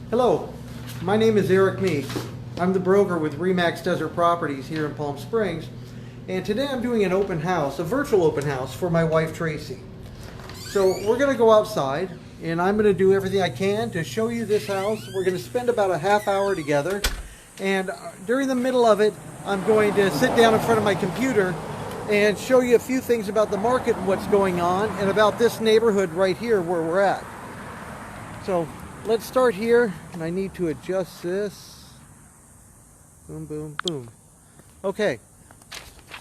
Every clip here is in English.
Hello, my name is Eric Meeks. I'm the broker with Remax Desert Properties here in Palm Springs, and today I'm doing an open house, a virtual open house for my wife Tracy. So we're going to go outside and I'm going to do everything I can to show you this house. We're going to spend about a half hour together, and during the middle of it I'm going to sit down in front of my computer and show you a few things about the market and what's going on, and about this neighborhood right here where we're at. So let's start here, and I need to adjust this. Boom, boom, boom. Okay,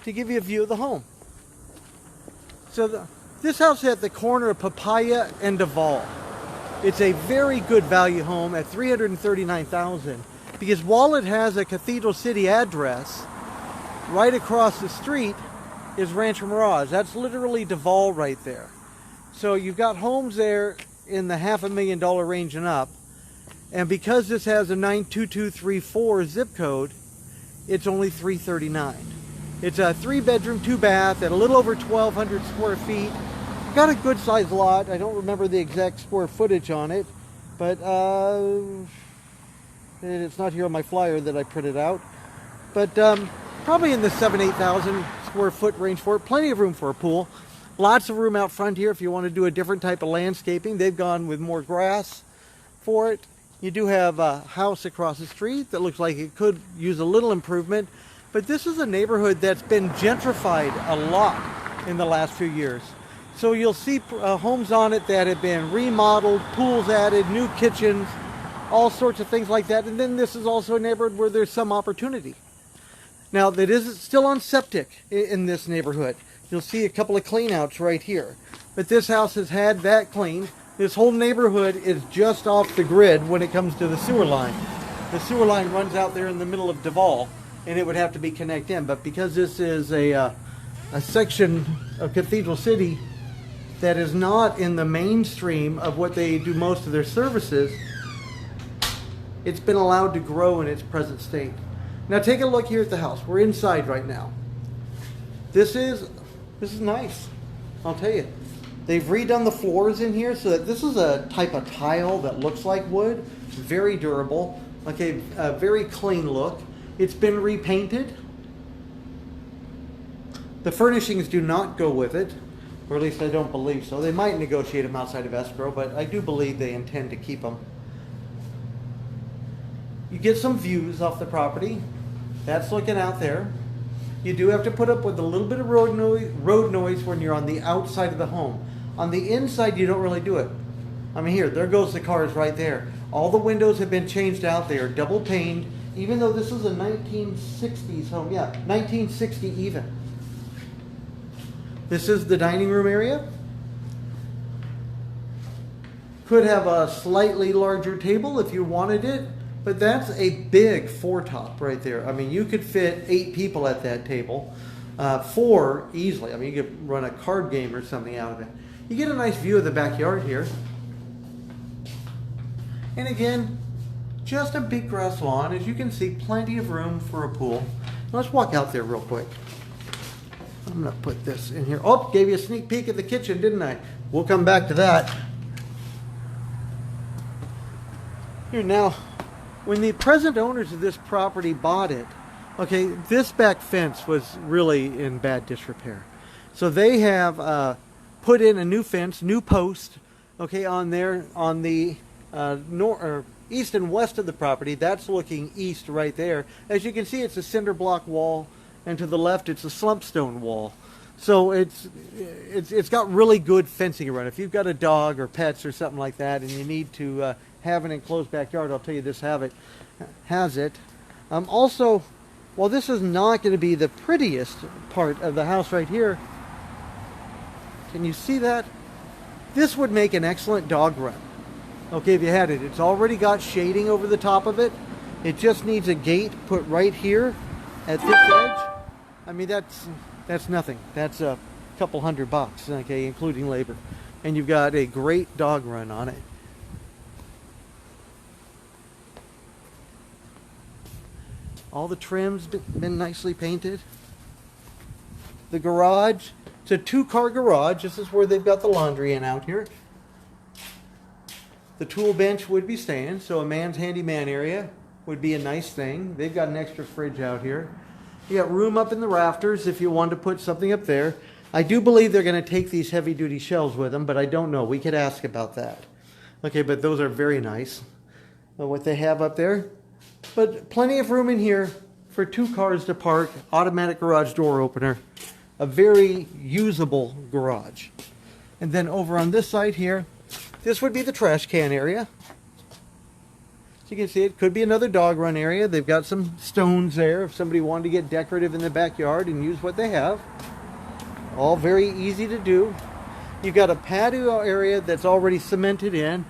to give you a view of the home. So this house is at the corner of Papaya and Duval. It's a very good value home at $339,000, because while it has a Cathedral City address, right across the street is Ranch Mirage. That's literally Duval right there. So you've got homes there in the $500,000 range and up, and because this has a 92234 zip code, it's only $339,000. It's a 3-bedroom, 2-bath at a little over 1,200 square feet. Got a good sized lot. I don't remember the exact square footage on it, but it's not here on my flyer that I printed out. But probably in the 7,000-8,000 square foot range for it. Plenty of room for a pool. Lots of room out front here if you want to do a different type of landscaping. They've gone with more grass for it. You do have a house across the street that looks like it could use a little improvement. But this is a neighborhood that's been gentrified a lot in the last few years. So you'll see homes on it that have been remodeled, pools added, new kitchens, all sorts of things like that. And then this is also a neighborhood where there's some opportunity. Now, that is still on septic in this neighborhood. You'll see a couple of cleanouts right here. But this house has had that cleaned. This whole neighborhood is just off the grid when it comes to the sewer line. The sewer line runs out there in the middle of Duval, and it would have to be connected in. But because this is a section of Cathedral City that is not in the mainstream of what they do most of their services, it's been allowed to grow in its present state. Now take a look here at the house. We're inside right now. This is nice, I'll tell you. They've redone the floors in here so that this is a type of tile that looks like wood. Very durable. Okay, a very clean look. It's been repainted. The furnishings do not go with it, or at least I don't believe so. They might negotiate them outside of escrow, but I do believe they intend to keep them. You get some views off the property. That's looking out there. You do have to put up with a little bit of road noise when you're on the outside of the home. On the inside, you don't really do it. I mean, there goes the cars right there. All the windows have been changed out. They are double paned, even though this is a 1960s home. Yeah, 1960 even. This is the dining room area. Could have a slightly larger table if you wanted it. But that's a big 4-top right there. I mean, you could fit 8 people at that table, 4 easily. I mean, you could run a card game or something out of it. You get a nice view of the backyard here. And again, just a big grass lawn. As you can see, plenty of room for a pool. Now let's walk out there real quick. I'm going to put this in here. Oh, gave you a sneak peek at the kitchen, didn't I? We'll come back to that. Here now. When the present owners of this property bought it, okay, this back fence was really in bad disrepair. So they have put in a new fence, new post, okay, on there, on the east and west of the property. That's looking east right there. As you can see, it's a cinder block wall, and to the left, it's a slumpstone wall. So it's got really good fencing around. If you've got a dog or pets or something like that, and you need to have an enclosed backyard, I'll tell you this has it. Also, while this is not going to be the prettiest part of the house right here, can you see that? This would make an excellent dog run. Okay, if you had it. It's already got shading over the top of it. It just needs a gate put right here at this edge. I mean, that's nothing. That's a couple $100, okay, including labor. And you've got a great dog run on it. All the trim's been nicely painted. The garage, it's a 2-car garage. This is where they've got the laundry in out here. The tool bench would be staying, so a man's handyman area would be a nice thing. They've got an extra fridge out here. You got room up in the rafters if you want to put something up there. I do believe they're going to take these heavy-duty shelves with them, but I don't know. We could ask about that. Okay, but those are very nice, what they have up there. But plenty of room in here for 2 cars to park, automatic garage door opener, a very usable garage. And then over on this side here, this would be the trash can area. So you can see it could be another dog run area. They've got some stones there if somebody wanted to get decorative in the backyard and use what they have. All very easy to do. You've got a patio area that's already cemented in.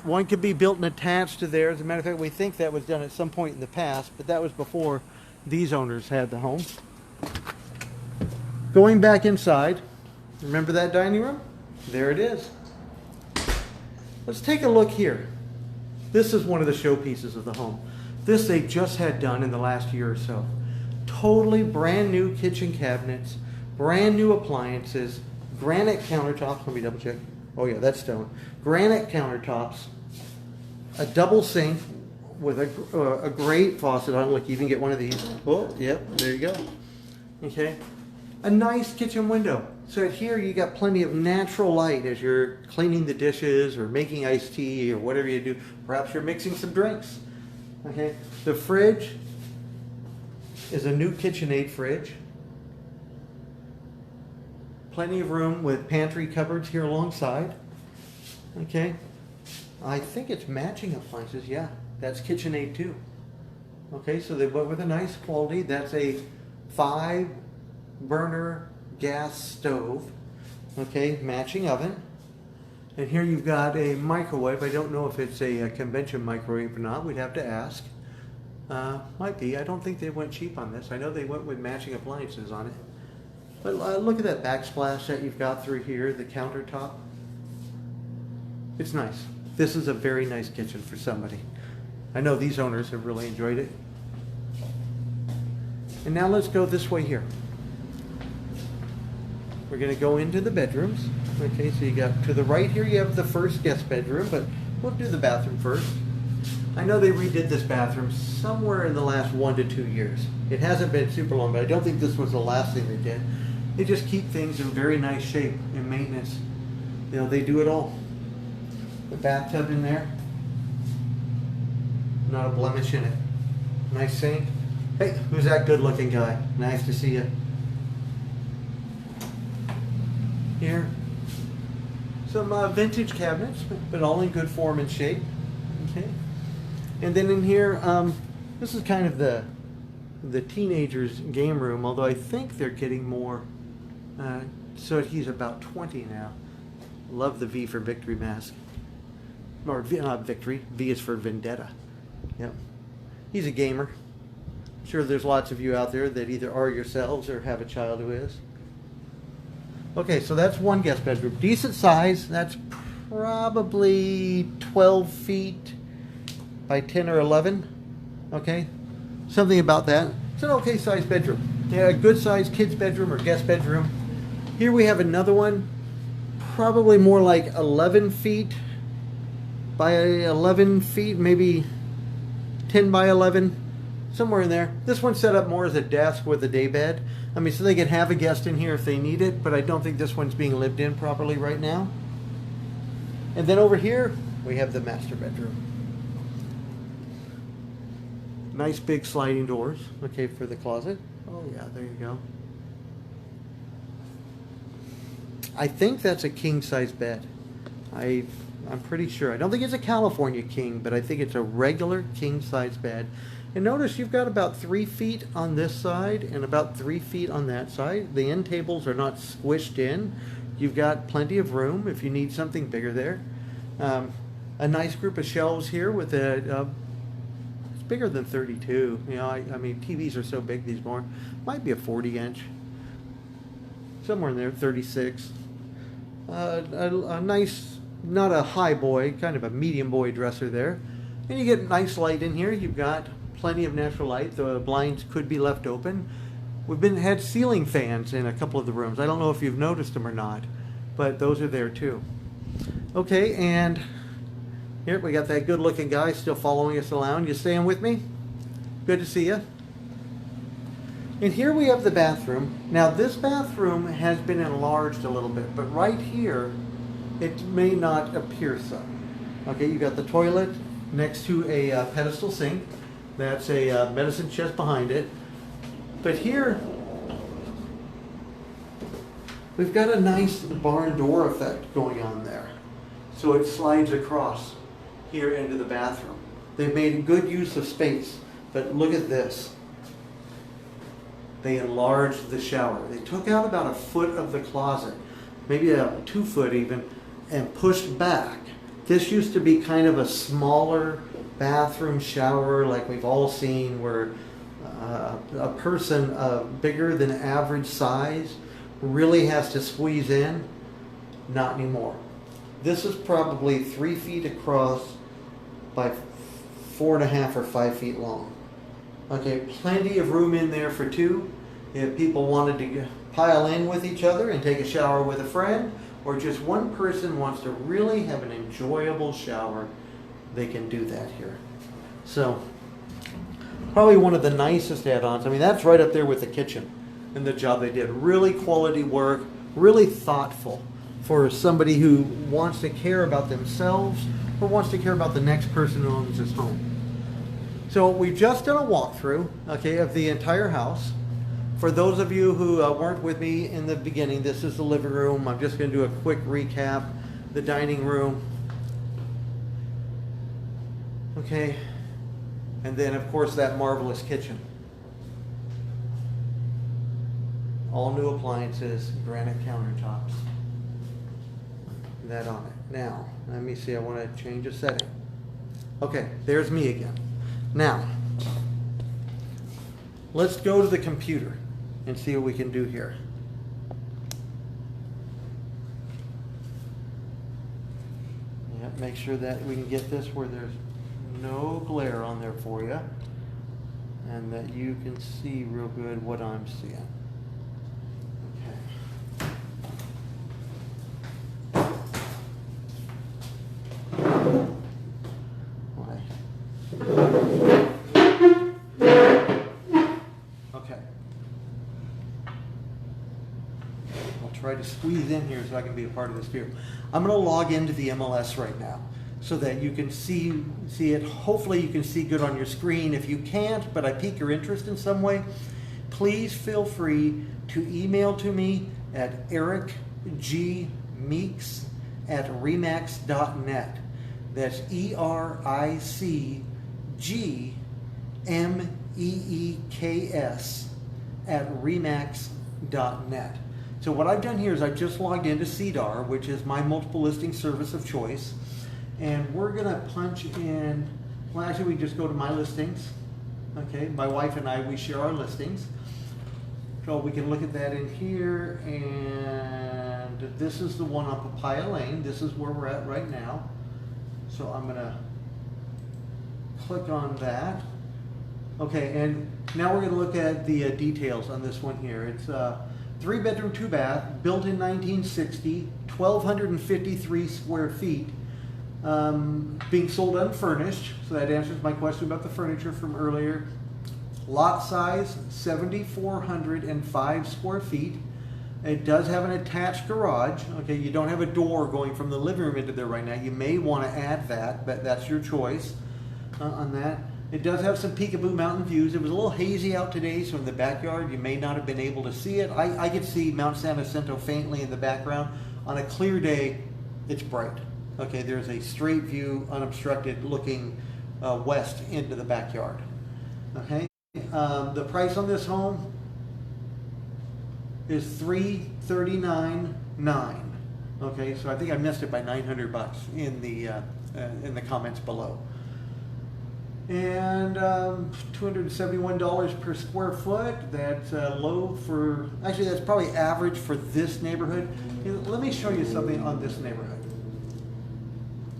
One could be built and attached to there. As a matter of fact, we think that was done at some point in the past, but that was before these owners had the home. Going back inside, remember that dining room? There it is. Let's take a look here. This is one of the showpieces of the home. This they just had done in the last year or so. Totally brand new kitchen cabinets, brand new appliances, granite countertops. Let me double check. Oh yeah, that's stone. Granite countertops, a double sink with a great faucet on. Look, you can get one of these. Oh, yep, there you go. Okay, a nice kitchen window. So here you got plenty of natural light as you're cleaning the dishes or making iced tea or whatever you do. Perhaps you're mixing some drinks. Okay, the fridge is a new KitchenAid fridge. Plenty of room with pantry cupboards here alongside. Okay, I think it's matching appliances. Yeah, that's KitchenAid too. Okay, so they went with a nice quality. That's a 5-burner gas stove. Okay, matching oven. And here you've got a microwave. I don't know if it's a convention microwave or not. We'd have to ask. Might be. I don't think they went cheap on this. I know they went with matching appliances on it. But look at that backsplash that you've got through here, the countertop. It's nice. This is a very nice kitchen for somebody. I know these owners have really enjoyed it. And now let's go this way here. We're going to go into the bedrooms. Okay, so you got to the right here, you have the first guest bedroom, but we'll do the bathroom first. I know they redid this bathroom somewhere in the last 1 to 2 years. It hasn't been super long, but I don't think this was the last thing they did. They just keep things in very nice shape and maintenance. You know, they do it all. The bathtub in there, not a blemish in it. Nice sink. Hey, who's that good looking guy? Nice to see you. Here, some vintage cabinets, but all in good form and shape. Okay. And then in here, this is kind of the teenager's game room, although I think they're getting more. So he's about 20 now. Love the V for Victory mask. Or not Victory, V is for Vendetta. Yep. He's a gamer. I'm sure there's lots of you out there that either are yourselves or have a child who is. Okay, so that's one guest bedroom. Decent size. That's probably 12 feet by 10 or 11. Okay, something about that. It's an okay sized bedroom. Yeah, a good sized kid's bedroom or guest bedroom. Here we have another one, probably more like 11 feet by 11 feet, maybe 10 by 11, somewhere in there. This one's set up more as a desk with a day bed. I mean, so they can have a guest in here if they need it, but I don't think this one's being lived in properly right now. And then over here, we have the master bedroom. Nice big sliding doors, okay, for the closet. Oh yeah, there you go. I think that's a king-size bed. I'm pretty sure. I don't think it's a California king, but I think it's a regular king-size bed. And notice you've got about 3 feet on this side and about 3 feet on that side. The end tables are not squished in. You've got plenty of room if you need something bigger there. A nice group of shelves here with it's bigger than 32. You know, I mean, TVs are so big these more. Might be a 40-inch. Somewhere in there, 36. A nice, not a high boy, kind of a medium boy dresser there. And you get nice light in here. You've got plenty of natural light. The blinds could be left open. We've had ceiling fans in a couple of the rooms. I don't know if you've noticed them or not, but those are there too. Okay, and Here, we got that good looking guy still following us around. You staying with me? Good to see you. And here we have the bathroom. Now this bathroom has been enlarged a little bit, but right here, it may not appear so. Okay, you got the toilet next to a pedestal sink. That's a medicine chest behind it. But here, we've got a nice barn door effect going on there. So it slides across here into the bathroom. They've made good use of space, but look at this. They enlarged the shower. They took out about a foot of the closet, maybe a 2 foot even, and pushed back. This used to be kind of a smaller bathroom shower like we've all seen, where a person bigger than average size really has to squeeze in. Not anymore. This is probably 3 feet across by 4.5 or 5 feet long. Okay, plenty of room in there for two. If people wanted to pile in with each other and take a shower with a friend, or just one person wants to really have an enjoyable shower, they can do that here. So, probably one of the nicest add-ons. I mean, that's right up there with the kitchen and the job they did. Really quality work, really thoughtful for somebody who wants to care about themselves or wants to care about the next person who owns this home. So we've just done a walkthrough, okay, of the entire house. For those of you who weren't with me in the beginning, this is the living room. I'm just going to do a quick recap. The dining room. Okay. And then, of course, that marvelous kitchen. All new appliances, granite countertops. That on it. Now, let me see. I want to change a setting. Okay, there's me again. Now, let's go to the computer and see what we can do here. Yep, make sure that we can get this where there's no glare on there for you, and that you can see real good what I'm seeing. Try to squeeze in here so I can be a part of this view. I'm going to log into the MLS right now so that you can see it. Hopefully you can see good on your screen. If you can't, but I pique your interest in some way, please feel free to email to me at ericgmeeks@remax.net. That's ERICGMEEKS@remax.net. So what I've done here is I've just logged into CDAR, which is my multiple listing service of choice. And we're going to punch in, well, actually we just go to my listings. Okay, my wife and I, we share our listings. So we can look at that in here, and this is the one on Papaya Lane. This is where we're at right now. So I'm going to click on that. Okay, and now we're going to look at the details on this one here. It's 3-bedroom, 2-bath, built in 1960, 1,253 square feet, being sold unfurnished. So that answers my question about the furniture from earlier. Lot size, 7,405 square feet. It does have an attached garage. Okay, you don't have a door going from the living room into there right now. You may want to add that, but that's your choice on that. It does have some peekaboo mountain views. It was a little hazy out today, so in the backyard you may not have been able to see it. I could see Mount San Jacinto faintly in the background. On a clear day, it's bright. Okay, there's a straight view, unobstructed, looking west into the backyard. Okay, the price on this home is $339,900. Okay, so I think I missed it by $900 in the comments below. And $271 per square foot. That's low for, actually that's probably average for this neighborhood. Let me show you something on this neighborhood.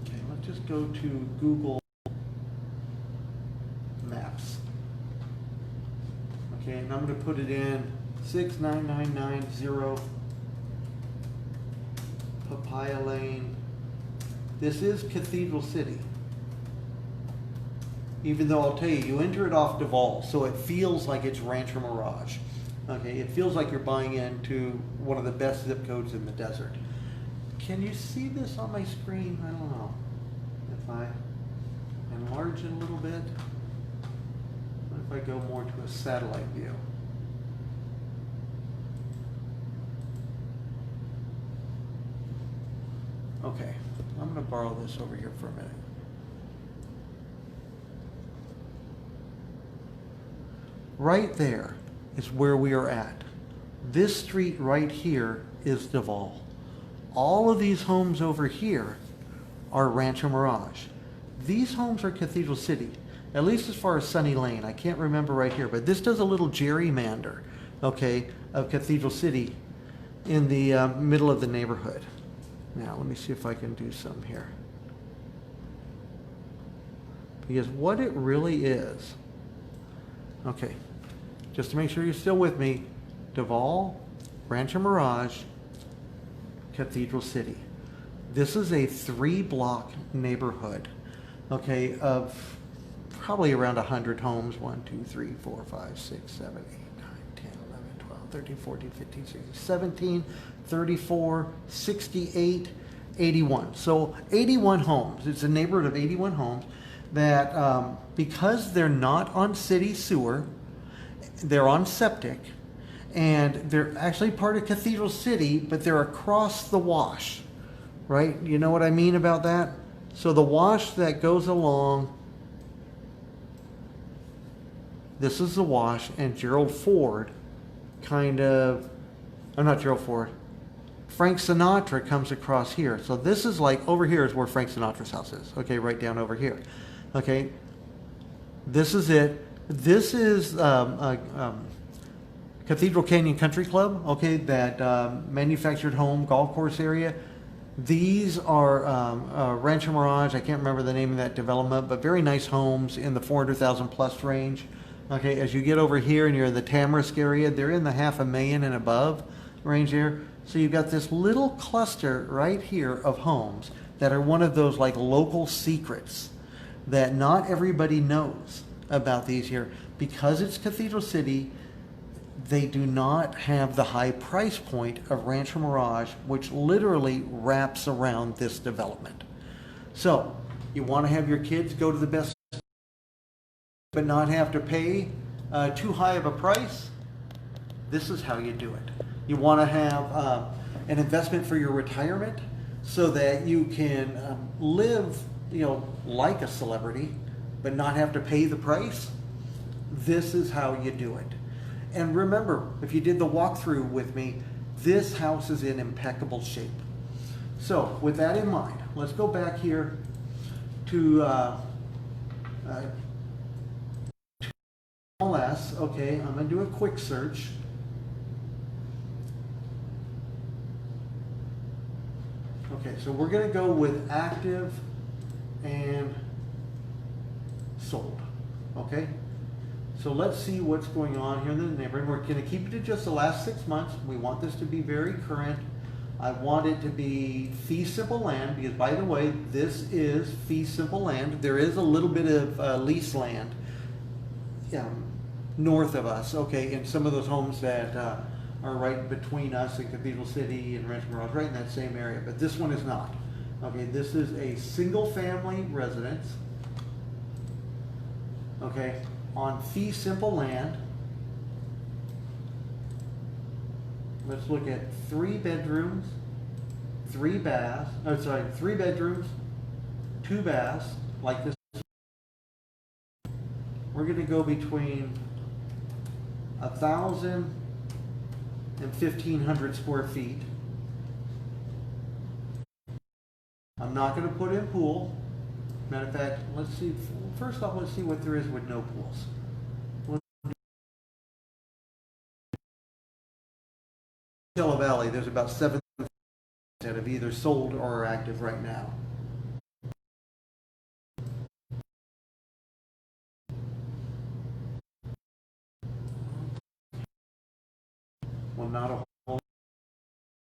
Okay, let's just go to Google Maps. Okay, and I'm going to put it in 69990 Papaya Lane. This is Cathedral City. Even though I'll tell you, you enter it off Duval, so it feels like it's Ranch Mirage. Okay, it feels like you're buying into one of the best zip codes in the desert. Can you see this on my screen? I don't know. If I enlarge it a little bit, what if I go more to a satellite view? Okay, I'm going to borrow this over here for a minute. Right there is where we are at. This street right here is Duval. All of these homes over here are Rancho Mirage. These homes are Cathedral City, at least as far as Sunny Lane. I can't remember right here, but this does a little gerrymander, okay, of Cathedral City in the middle of the neighborhood. Now, let me see if I can do some here. Because what it really is, okay, just to make sure you're still with me, Duval, Rancho Mirage, Cathedral City. This is a 3-block neighborhood, okay, of probably around 100 homes. 1, 2, 3, 4, 5, 6, 7, 8, 9, 10, 11, 12, 13, 14, 15, 16, 17, 34, 68, 81. So 81 homes. It's a neighborhood of 81 homes that, because they're not on city sewer, they're on septic, and they're actually part of Cathedral City, but they're across the wash, right? You know what I mean about that? So the wash that goes along, this is the wash, and Gerald Ford kind of, I'm not Gerald Ford, Frank Sinatra comes across here. So this is like, over here is where Frank Sinatra's house is, okay, right down over here. Okay, this is it. This is Cathedral Canyon Country Club, okay, that manufactured home golf course area. These are Rancho Mirage. I can't remember the name of that development, but very nice homes in the 400,000 plus range. Okay, as you get over here and you're in the Tamarisk area, they're in the $500,000 and above range there. So you've got this little cluster right here of homes that are one of those like local secrets that not everybody knows about these here. Because it's Cathedral City, they do not have the high price point of Rancho Mirage, which literally wraps around this development. So you want to have your kids go to the best, but not have to pay too high of a price. This is how you do it. You want to have an investment for your retirement so that you can live, like a celebrity, but not have to pay the price. This is how you do it. And remember, if you did the walkthrough with me, this house is in impeccable shape. So with that in mind, let's go back here to MLS. Okay, I'm going to do a quick search. Okay, so we're going to go with active and sold. Okay, so let's see what's going on here in the neighborhood. We're going to keep it to just the last 6 months. We want this to be very current. I want it to be fee simple land because, by the way, this is fee simple land. There is a little bit of lease land north of us, okay, in some of those homes that are right between us and Cathedral City and Ranch Mirage, right in that same area, but this one is not. Okay, this is a single family residence, okay, on fee simple land. Let's look at 3 bedrooms, 3 baths, 3 bedrooms, 2 baths, like this. We're going to go between 1,000 and 1,500 square feet. I'm not going to put in pool. Matter of fact, let's see. First off, let's see what there is with no pools. Yellow Valley, there's about 7 that have either sold or are active right now. Well, not a whole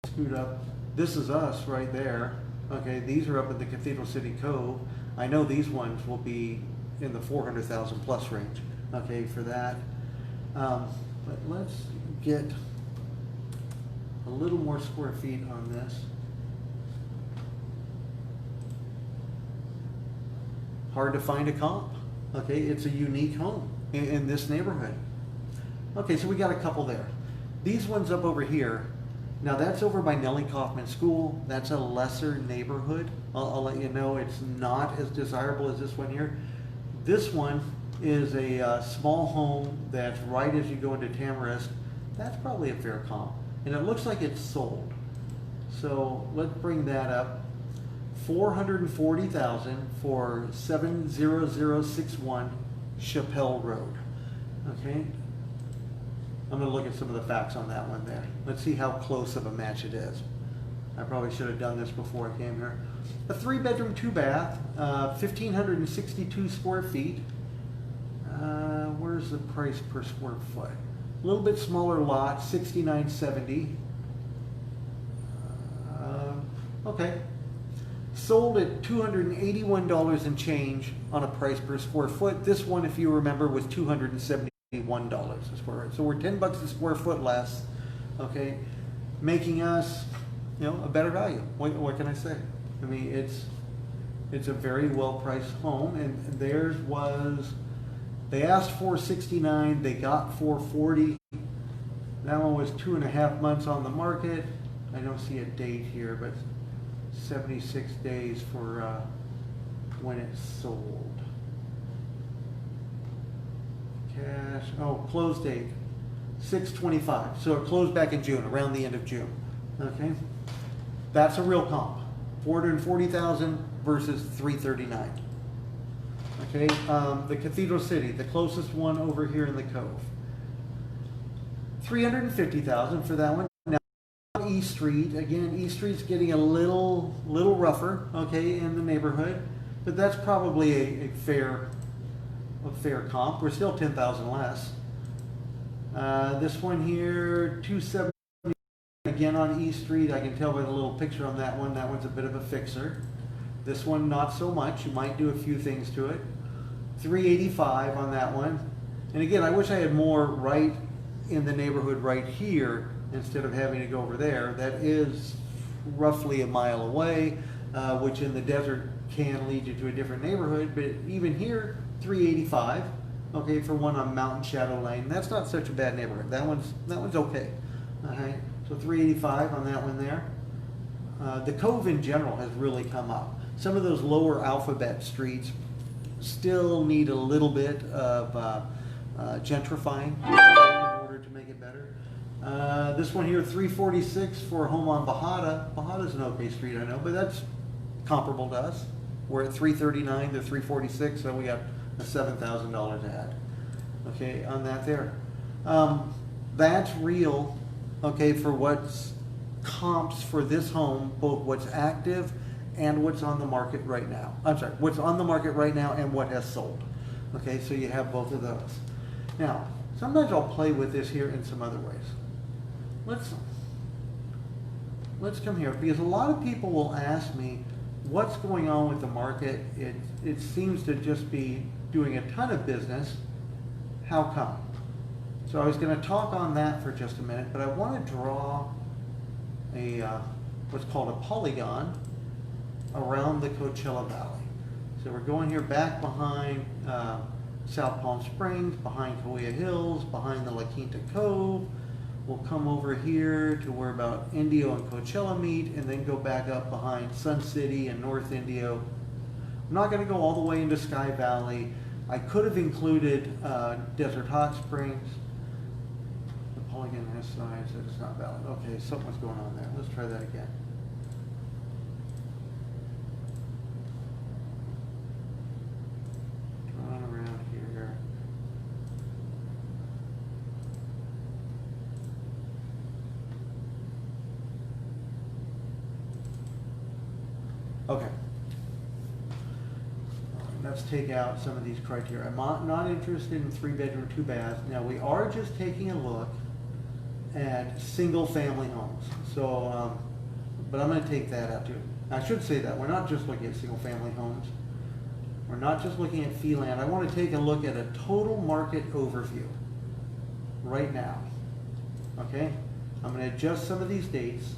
scoot up. This is us right there. Okay, these are up at the Cathedral City Cove. I know these ones will be in the 400,000 plus range, okay, for that. But let's get a little more square feet on this. Hard to find a comp. Okay, it's a unique home in this neighborhood. Okay, so we got a couple there. These ones up over here, now that's over by Nellie Kaufman School. That's a lesser neighborhood. I'll let you know it's not as desirable as this one here. This one is a small home that's right as you go into Tamarisk. That's probably a fair comp. And it looks like it's sold. So let's bring that up. $440,000 for 70061 Chappelle Road. Okay. I'm going to look at some of the facts on that one there. Let's see how close of a match it is. I probably should have done this before I came here. A 3-bedroom, 2-bath, 1,562 square feet. Where's the price per square foot? A little bit smaller lot, $69.70. Okay. Sold at $281 and change on a price per square foot. This one, if you remember, was $271 a square foot. So we're $10 a square foot less, okay, making us, you know, a better value. What can I say? I mean, it's a very well priced home, and theirs was, they asked $469, they got $440. That one was 2.5 months on the market. I don't see a date here, but 76 days for when it sold. Cash, oh, close date, 6/25. So it closed back in June, around the end of June. Okay, that's a real comp. 440,000 versus 339. Okay, the Cathedral City, the closest one over here in the Cove. 350,000 for that one. Now East Street, again, East Street's getting a little rougher, okay, in the neighborhood, but that's probably a fair comp. We're still 10,000 less. This one here, 270, again on East Street. I can tell by the little picture on that one. That one's a bit of a fixer. This one, not so much. You might do a few things to it. 385 on that one. And again, I wish I had more right in the neighborhood right here instead of having to go over there. That is roughly a mile away, which in the desert can lead you to a different neighborhood. But even here, 385, okay, for one on Mountain Shadow Lane. That's not such a bad neighborhood. That one's okay. All right, so 385 on that one there. The Cove in general has really come up. Some of those lower alphabet streets still need a little bit of gentrifying in order to make it better. This one here, 346 for a home on Bajada. Bajada's an okay street, I know, but that's comparable to us. We're at 339 to 346, so we got a $7,000 to add. Okay, on that there. That's real, okay, for what's comps for this home, both what's active and what's on the market right now. I'm sorry, what's on the market right now and what has sold. Okay, so you have both of those. Now, sometimes I'll play with this here in some other ways. Let's come here, because a lot of people will ask me, what's going on with the market? It seems to just be doing a ton of business. How come? So I was going to talk on that for just a minute, but I want to draw a what's called a polygon around the Coachella Valley. So we're going here back behind South Palm Springs, behind Cahuilla Hills, behind the La Quinta Cove. We'll come over here to where about Indio and Coachella meet, and then go back up behind Sun City and North Indio. I'm not going to go all the way into Sky Valley. I could have included Desert Hot Springs. The polygon has signs that it's not valid. Okay, something's going on there. Let's try that again. Drawing around here. Okay. Let's take out some of these criteria. I'm not interested in 3-bedroom, 2-bath. Now we are just taking a look at single-family homes. So, but I'm going to take that out too. I should say that we're not just looking at single family homes. We're not just looking at fee land. I want to take a look at a total market overview right now. Okay, I'm going to adjust some of these dates.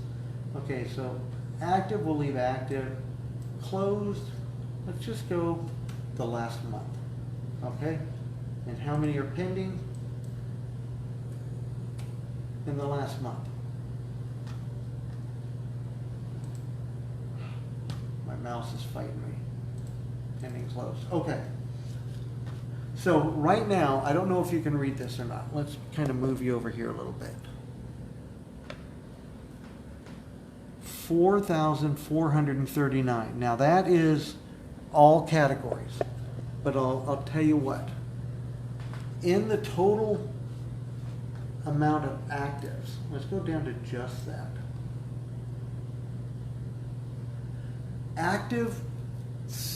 Okay, so active, we'll leave active. Closed, let's just go the last month. Okay, and how many are pending in the last month? My mouse is fighting me. Pending closed. Okay. So right now, I don't know if you can read this or not. Let's kind of move you over here a little bit. 4,439. Now that is all categories. But I'll tell you what. In the total amount of actives, let's go down to just that. Active,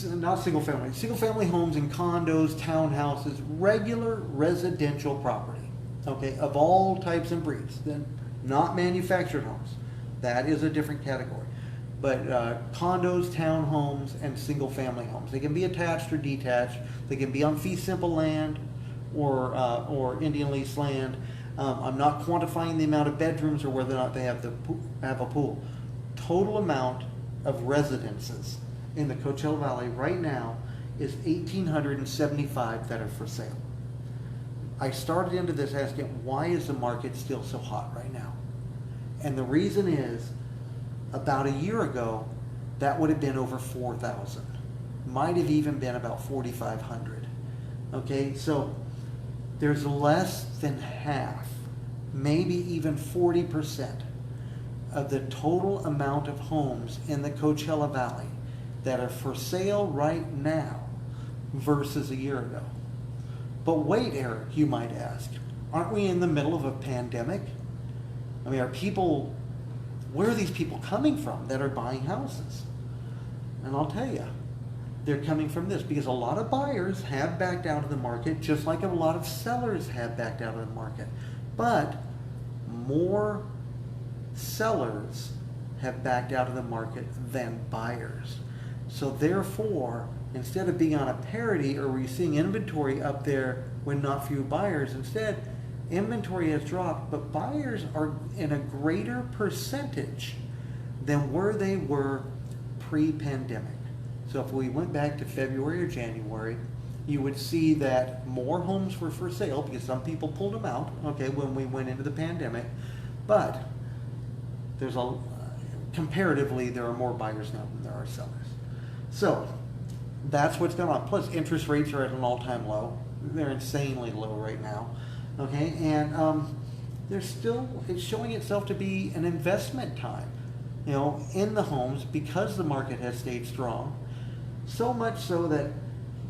not single family homes and condos, townhouses, regular residential property, okay, of all types and breeds, then not manufactured homes. That is a different category. But condos, townhomes, and single family homes. They can be attached or detached. They can be on fee simple land or Indian lease land. I'm not quantifying the amount of bedrooms or whether or not they have a pool. Total amount of residences in the Coachella Valley right now is 1,875 that are for sale. I started into this asking, why is the market still so hot right now? And the reason is, about a year ago, that would have been over 4,000. Might have even been about 4,500. Okay, so there's less than half, maybe even 40% of the total amount of homes in the Coachella Valley that are for sale right now versus a year ago. But wait, Eric, you might ask, aren't we in the middle of a pandemic? I mean, where are these people coming from that are buying houses? And I'll tell you, they're coming from this, because a lot of buyers have backed out of the market, just like a lot of sellers have backed out of the market. But more sellers have backed out of the market than buyers. So therefore, instead of being on a parity, or we're seeing inventory up there when not few buyers, instead inventory has dropped, but buyers are in a greater percentage than where they were pre-pandemic. So if we went back to February or January, you would see that more homes were for sale because some people pulled them out, okay, when we went into the pandemic. But there's comparatively, there are more buyers now than there are sellers. So that's what's going on. Plus, interest rates are at an all-time low. They're insanely low right now. Okay, and it's showing itself to be an investment time, you know, in the homes, because the market has stayed strong. So much so that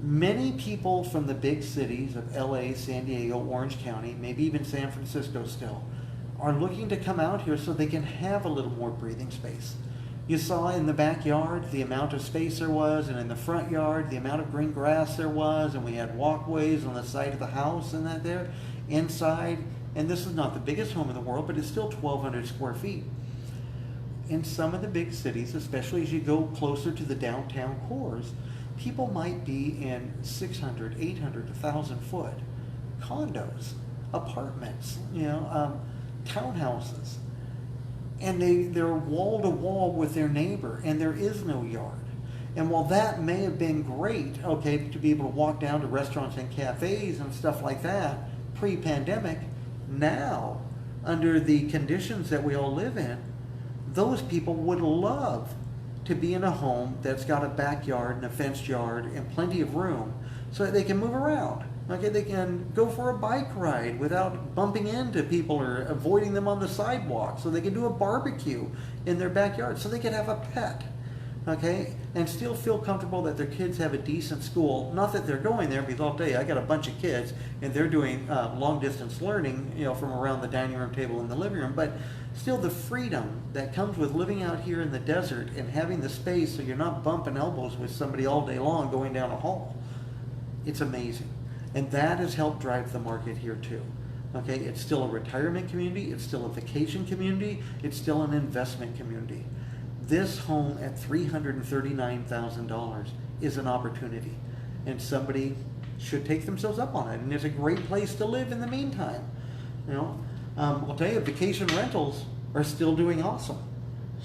many people from the big cities of LA, San Diego, Orange County, maybe even San Francisco still, are looking to come out here so they can have a little more breathing space. You saw in the backyard the amount of space there was, and in the front yard the amount of green grass there was, and we had walkways on the side of the house and that there. Inside, and this is not the biggest home in the world, but it's still 1,200 square feet. In some of the big cities, especially as you go closer to the downtown cores, people might be in 600, 800, 1,000 foot condos, apartments, you know, townhouses. And they're wall to wall with their neighbor, and there is no yard. And while that may have been great, okay, to be able to walk down to restaurants and cafes and stuff like that pre-pandemic, now, under the conditions that we all live in, those people would love to be in a home that's got a backyard and a fenced yard and plenty of room so that they can move around. Okay, they can go for a bike ride without bumping into people or avoiding them on the sidewalk, so they can do a barbecue in their backyard, so they can have a pet, okay, and still feel comfortable that their kids have a decent school. Not that they're going there, because I'll tell you, I got a bunch of kids and they're doing long distance learning, you know, from around the dining room table in the living room, but still the freedom that comes with living out here in the desert and having the space so you're not bumping elbows with somebody all day long going down a hall, it's amazing. And that has helped drive the market here too. Okay, it's still a retirement community, it's still a vacation community, it's still an investment community. This home at $339,000 is an opportunity, and somebody should take themselves up on it. And it's a great place to live in the meantime. You know, I'll tell you, vacation rentals are still doing awesome.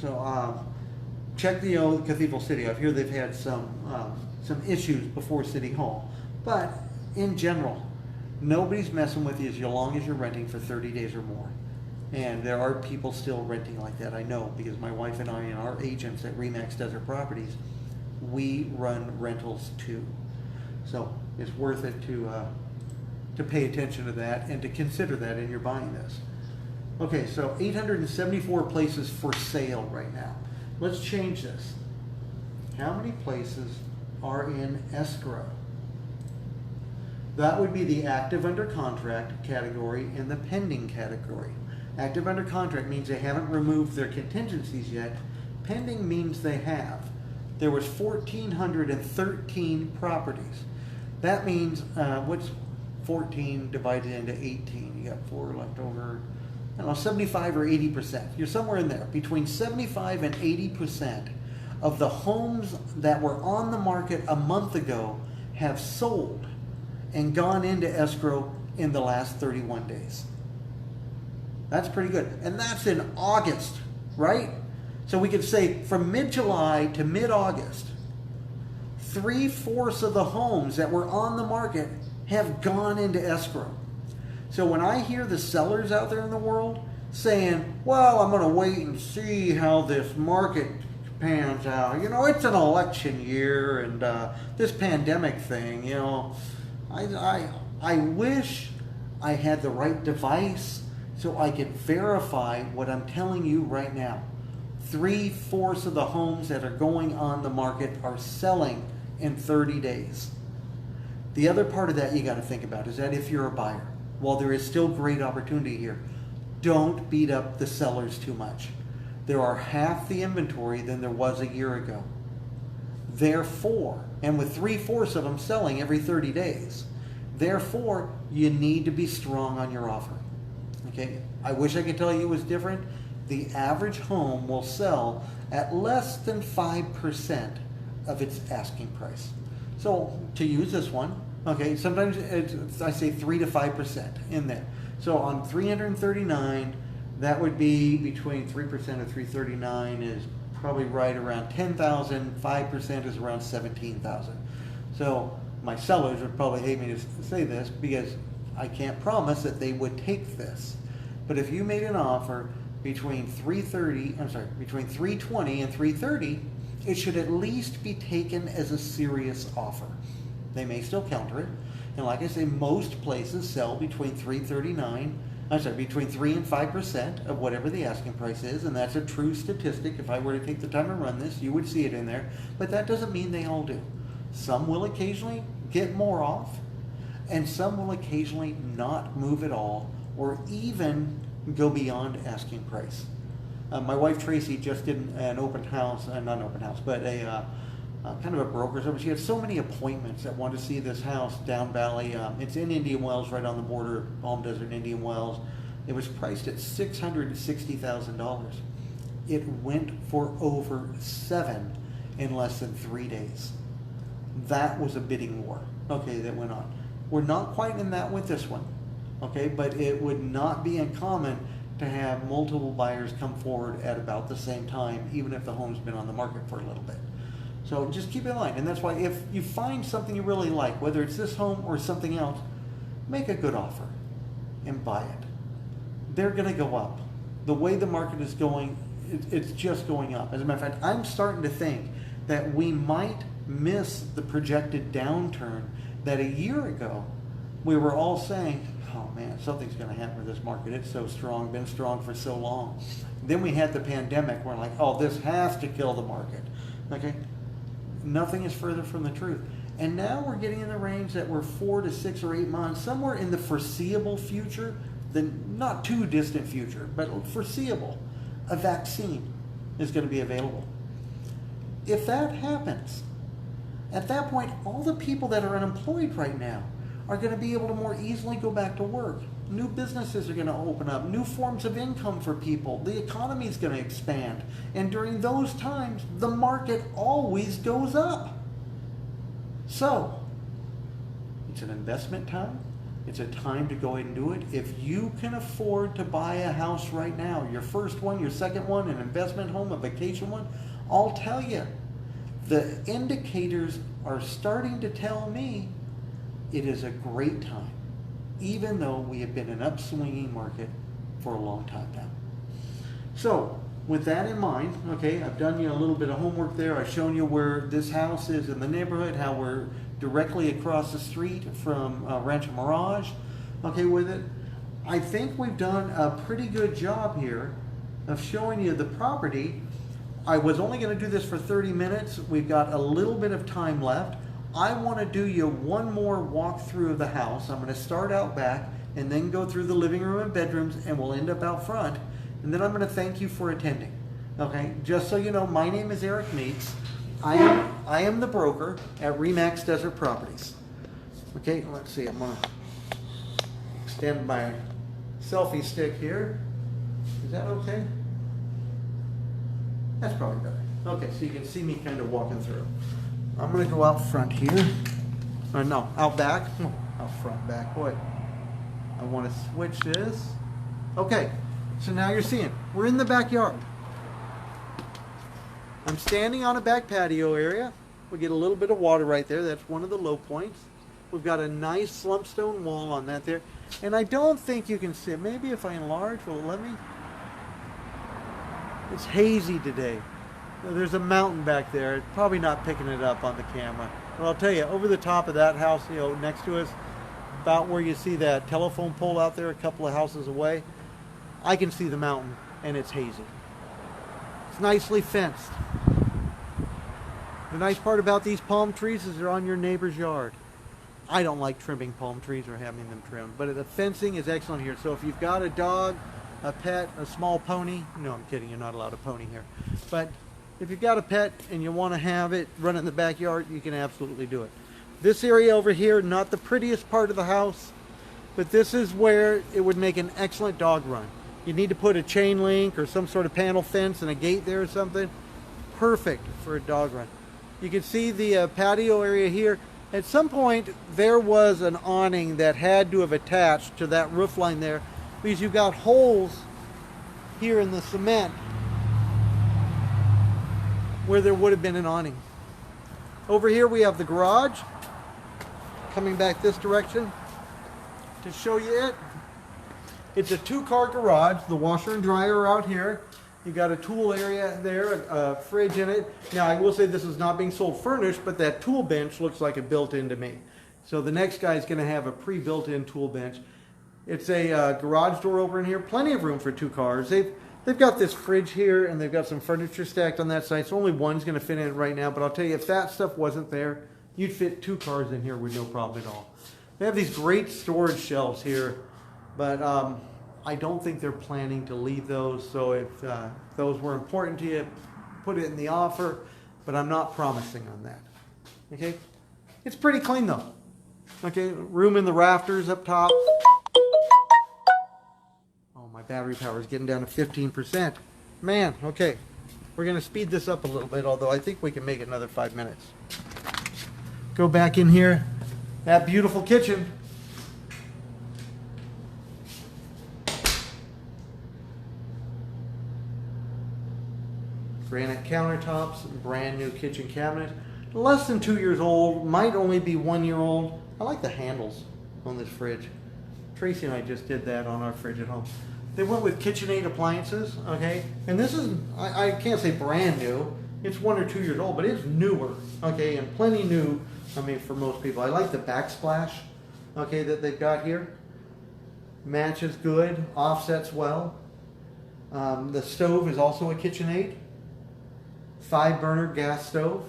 So check the Cathedral City. I hear they've had some issues before City Hall, but in general, nobody's messing with you as long as you're renting for 30 days or more. And there are people still renting like that. I know, because my wife and I and our agents at Remax Desert Properties, we run rentals too. So it's worth it to pay attention to that and to consider that in your buying this. Okay, so 874 places for sale right now. Let's change this. How many places are in escrow? That would be the active under contract category and the pending category. Active under contract means they haven't removed their contingencies yet. Pending means they have. There was 1,413 properties. That means, what's 14 divided into 18? You got 4 left over. I don't know, 75 or 80%. You're somewhere in there. Between 75 and 80% of the homes that were on the market a month ago have sold and gone into escrow in the last 31 days. That's pretty good. And that's in August, right? So we could say from mid-July to mid-August, 3/4 of the homes that were on the market have gone into escrow. So when I hear the sellers out there in the world saying, well, I'm going to wait and see how this market pans out. You know, it's an election year, and this pandemic thing, you know, I wish I had the right device so I could verify what I'm telling you right now. 3/4 of the homes that are going on the market are selling in 30 days. The other part of that you got to think about is that if you're a buyer, while there is still great opportunity here, don't beat up the sellers too much. There are half the inventory than there was a year ago. Therefore, and with 3/4 of them selling every 30 days, therefore, you need to be strong on your offer. Okay, I wish I could tell you it was different. The average home will sell at less than 5% of its asking price. So to use this one, okay, sometimes I say 3 to 5% in there. So on 339, that would be between 3% of 339 is probably right around 10,000. 5% is around 17,000. So my sellers would probably hate me to say this because I can't promise that they would take this. But if you made an offer between 320 and 330, it should at least be taken as a serious offer. They may still counter it. And like I say, most places sell between between 3 and 5% of whatever the asking price is, and that's a true statistic. If I were to take the time to run this, you would see it in there. But that doesn't mean they all do. Some will occasionally get more off, and some will occasionally not move at all, or even go beyond asking price. My wife Tracy just did an open house, not an open house, but a kind of a broker's open. She had so many appointments that wanted to see this house down valley. It's in Indian Wells, right on the border of Palm Desert and Indian Wells. It was priced at $660,000. It went for over $7 million in less than 3 days. That was a bidding war, okay, that went on. We're not quite in that with this one, okay, but it would not be uncommon to have multiple buyers come forward at about the same time, even if the home's been on the market for a little bit. So just keep in mind, and that's why if you find something you really like, whether it's this home or something else, make a good offer and buy it. They're going to go up. The way the market is going, it's just going up. As a matter of fact, I'm starting to think that we might miss the projected downturn that a year ago we were all saying, oh man, something's going to happen with this market. It's so strong, been strong for so long. Then we had the pandemic. We're like, oh, this has to kill the market. Okay, nothing is further from the truth. And now we're getting in the range that we're 4 to 6 or 8 months, somewhere in the foreseeable future, the not too distant future, but foreseeable, a vaccine is going to be available. If that happens, at that point, all the people that are unemployed right now are going to be able to more easily go back to work. New businesses are going to open up, new forms of income for people. The economy is going to expand. And during those times, the market always goes up. So, it's an investment time. It's a time to go ahead and do it. If you can afford to buy a house right now, your first one, your second one, an investment home, a vacation one, I'll tell you, the indicators are starting to tell me it is a great time, even though we have been in an upswinging market for a long time now. So, with that in mind, okay, I've done you a little bit of homework there. I've shown you where this house is in the neighborhood, how we're directly across the street from Ranch Mirage, okay, with it. I think we've done a pretty good job here of showing you the property. I was only going to do this for 30 minutes. We've got a little bit of time left. I want to do you one more walkthrough of the house. I'm going to start out back and then go through the living room and bedrooms, and we'll end up out front. And then I'm going to thank you for attending. Okay, just so you know, my name is Eric Meeks. I am the broker at Remax Desert Properties. Okay, let's see, I'm going to extend my selfie stick here. Is that okay? That's probably better. Okay, so you can see me kind of walking through. I'm going to go out front here. Or no, out back. Oh, out front, back. Boy, I want to switch this. Okay, so now you're seeing, we're in the backyard. I'm standing on a back patio area. We get a little bit of water right there. That's one of the low points. We've got a nice slump stone wall on that there. And I don't think you can see it. Maybe if I enlarge, will it let me? It's hazy today. There's a mountain back there. It's probably not picking it up on the camera. But I'll tell you, over the top of that house, you know, next to us, about where you see that telephone pole out there a couple of houses away, I can see the mountain, and it's hazy. It's nicely fenced. The nice part about these palm trees is they're on your neighbor's yard. I don't like trimming palm trees or having them trimmed, but the fencing is excellent here. So if you've got a dog, a pet, a small pony, no, I'm kidding, you're not allowed a pony here. But if you've got a pet and you want to have it run in the backyard, you can absolutely do it. This area over here, not the prettiest part of the house, but this is where it would make an excellent dog run. You need to put a chain link or some sort of panel fence and a gate there or something. Perfect for a dog run. You can see the patio area here. At some point, there was an awning that had to have attached to that roof line there, because you've got holes here in the cement where there would have been an awning. Over here we have the garage. Coming back this direction to show you it. It's a two-car garage. The washer and dryer are out here. You've got a tool area there, a fridge in it. Now, I will say this is not being sold furnished, but that tool bench looks like it built into me. So the next guy is going to have a pre-built-in tool bench. It's a garage door over in here. Plenty of room for two cars. They've got this fridge here, and they've got some furniture stacked on that side. So only one's going to fit in it right now. But I'll tell you, if that stuff wasn't there, you'd fit two cars in here with no problem at all. They have these great storage shelves here, but I don't think they're planning to leave those. So if those were important to you, put it in the offer, but I'm not promising on that. Okay? It's pretty clean though. Okay, room in the rafters up top. Oh, my battery power is getting down to 15%. Man, okay. We're going to speed this up a little bit, although I think we can make it another 5 minutes. Go back in here. That beautiful kitchen. Granite countertops, brand new kitchen cabinet. Less than 2 years old, might only be 1 year old. I like the handles on this fridge. Tracy and I just did that on our fridge at home. They went with KitchenAid appliances, okay? And this is, I can't say brand new. It's 1 or 2 years old, but it's newer, okay? And plenty new, I mean, for most people. I like the backsplash, okay, that they've got here. Matches good, offsets well. The stove is also a KitchenAid. 5-burner gas stove.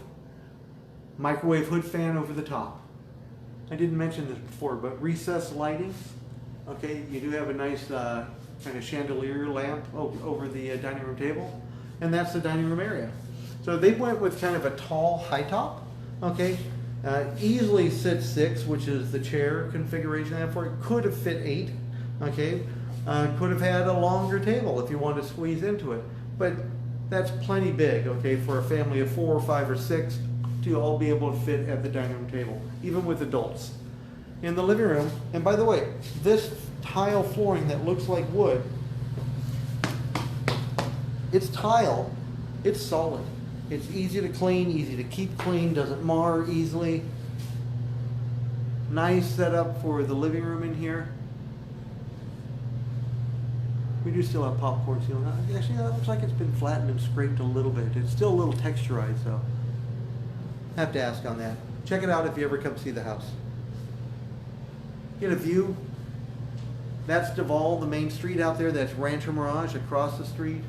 Microwave hood fan over the top. I didn't mention this before, but recessed lighting. Okay, you do have a nice kind of chandelier lamp over the dining room table. And that's the dining room area. So they went with kind of a tall high top. Okay, easily sits 6, which is the chair configuration I have for it. Could have fit 8, Okay, could have had a longer table if you wanted to squeeze into it, but that's plenty big, okay, for a family of 4 or 5 or 6 to all be able to fit at the dining room table, even with adults. In the living room, and by the way, this tile flooring that looks like wood, it's tile, it's solid. It's easy to clean, easy to keep clean, doesn't mar easily. Nice setup for the living room in here. We do still have popcorn ceiling. Actually, that looks like it's been flattened and scraped a little bit. It's still a little texturized, though. Have to ask on that. Check it out if you ever come see the house. Get a view. That's Duval, the main street out there. That's Ranch Mirage across the street.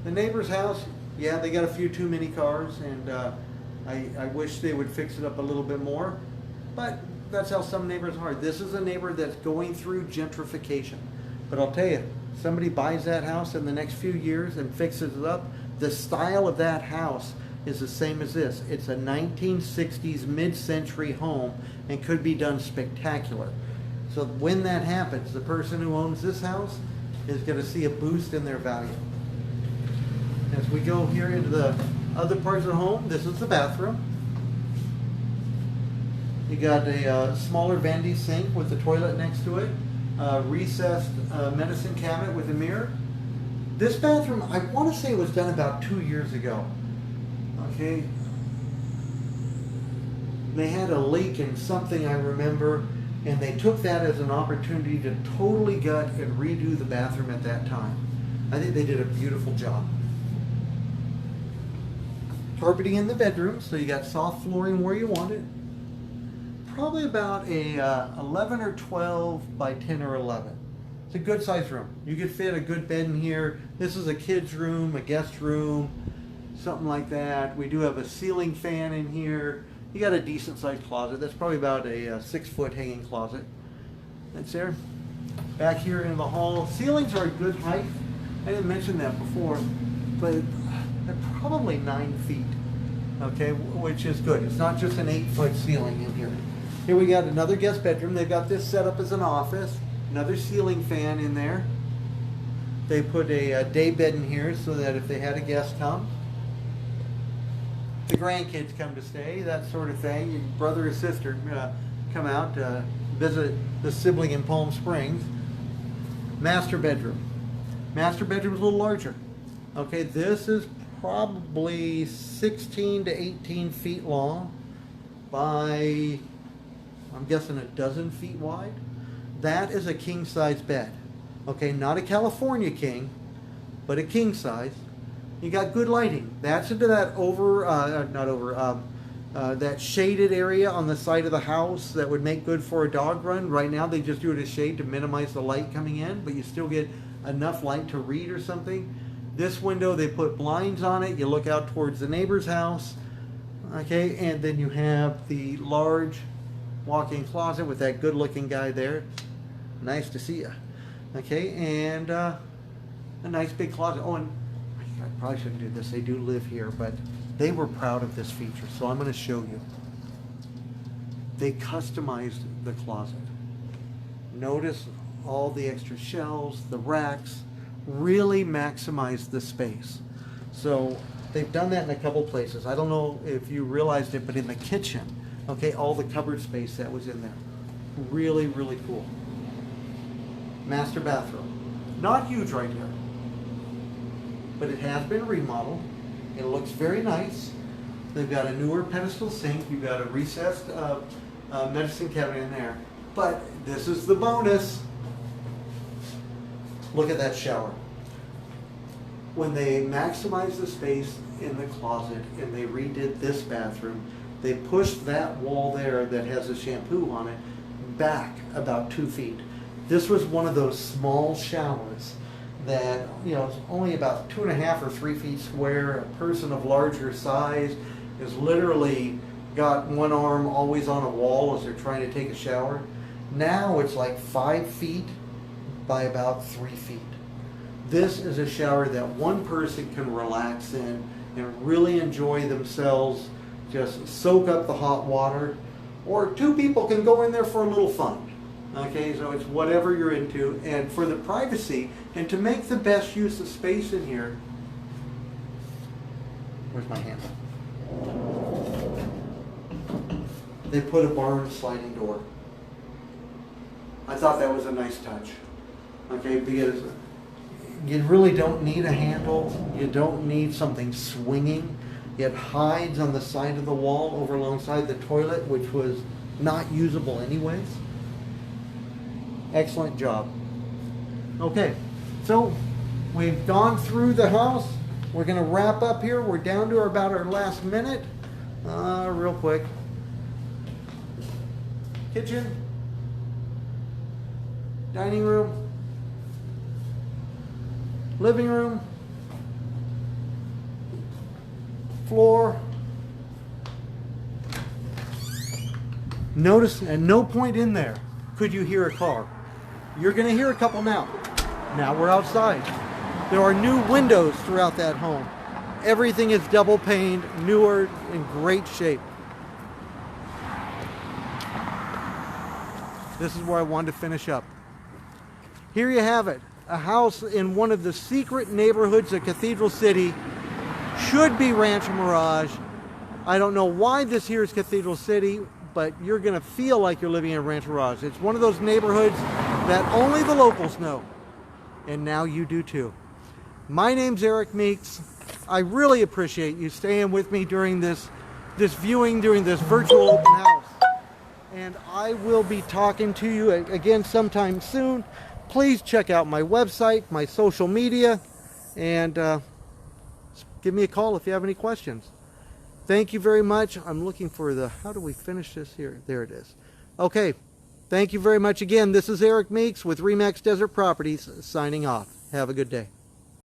The neighbor's house, yeah, they got a few too many cars, and I wish they would fix it up a little bit more. But that's how some neighbors are. This is a neighbor that's going through gentrification. But I'll tell you, somebody buys that house in the next few years and fixes it up, the style of that house is the same as this. It's a 1960s mid-century home and could be done spectacular. So when that happens, the person who owns this house is going to see a boost in their value. As we go here into the other parts of the home, this is the bathroom. You got a smaller vanity sink with the toilet next to it. Recessed medicine cabinet with a mirror. This bathroom, I want to say it was done about 2 years ago. Okay. They had a leak in something I remember, and they took that as an opportunity to totally gut and redo the bathroom at that time. I think they did a beautiful job. Carpeting in the bedroom, so you got soft flooring where you want it. Probably about a 11 or 12 by 10 or 11. It's a good sized room. You could fit a good bed in here. This is a kid's room, a guest room, something like that. We do have a ceiling fan in here. You got a decent sized closet. That's probably about a 6-foot hanging closet. That's there. Back here in the hall, ceilings are a good height. I didn't mention that before, but they're probably 9 feet, okay, which is good. It's not just an 8-foot ceiling in here. Here we got another guest bedroom. They've got this set up as an office. Another ceiling fan in there. They put a day bed in here so that if they had a guest come, the grandkids come to stay, that sort of thing. Your brother or sister come out to visit the sibling in Palm Springs. Master bedroom. Master bedroom is a little larger. Okay, this is probably 16 to 18 feet long by, I'm guessing, a dozen feet wide. That is a king size bed. Okay, not a California king, but a king size. You got good lighting. That's into that that shaded area on the side of the house that would make good for a dog run. Right now they just do it as shade to minimize the light coming in, but you still get enough light to read or something. This window, they put blinds on it. You look out towards the neighbor's house. Okay, and then you have the large walk-in closet with that good-looking guy there. Nice to see you. Okay, and a nice big closet. Oh, and I probably shouldn't do this. They do live here, but they were proud of this feature, so I'm going to show you. They customized the closet. Notice all the extra shelves, the racks, really maximized the space. So they've done that in a couple places. I don't know if you realized it, but in the kitchen, okay, all the cupboard space that was in there. Really, really cool. Master bathroom. Not huge right here, but it has been remodeled. It looks very nice. They've got a newer pedestal sink. You've got a recessed medicine cabinet in there. But this is the bonus. Look at that shower. When they maximized the space in the closet and they redid this bathroom, they pushed that wall there that has a shampoo on it back about 2 feet. This was one of those small showers that, you know, it's only about 2.5 or 3 feet square. A person of larger size is literally got one arm always on a wall as they're trying to take a shower. Now it's like 5 feet by about 3 feet. This is a shower that one person can relax in and really enjoy themselves, just soak up the hot water, or 2 people can go in there for a little fun. Okay, so it's whatever you're into. And for the privacy and to make the best use of space in here, where's my hand? They put a barn sliding door. I thought that was a nice touch. Okay, because you really don't need a handle. You don't need something swinging. It hides on the side of the wall over alongside the toilet, which was not usable anyways. Excellent job. Okay, so we've gone through the house. We're going to wrap up here. We're down to about our last minute. Real quick. Kitchen. Dining room. Living room. Floor. Notice at no point in there could you hear a car. You're going to hear a couple now. Now we're outside. There are new windows throughout that home. Everything is double paned, newer, in great shape. This is where I wanted to finish up. Here you have it. A house in one of the secret neighborhoods of Cathedral City. Should be Ranch Mirage. I don't know why this here is Cathedral City, but you're going to feel like you're living in Ranch Mirage. It's one of those neighborhoods that only the locals know. And now you do too. My name's Eric Meeks. I really appreciate you staying with me during this viewing, during this virtual open house. And I will be talking to you again sometime soon. Please check out my website, my social media, and give me a call if you have any questions. Thank you very much. I'm looking for the, how do we finish this here? There it is. Okay. Thank you very much again. This is Eric Meeks with Remax Desert Properties signing off. Have a good day.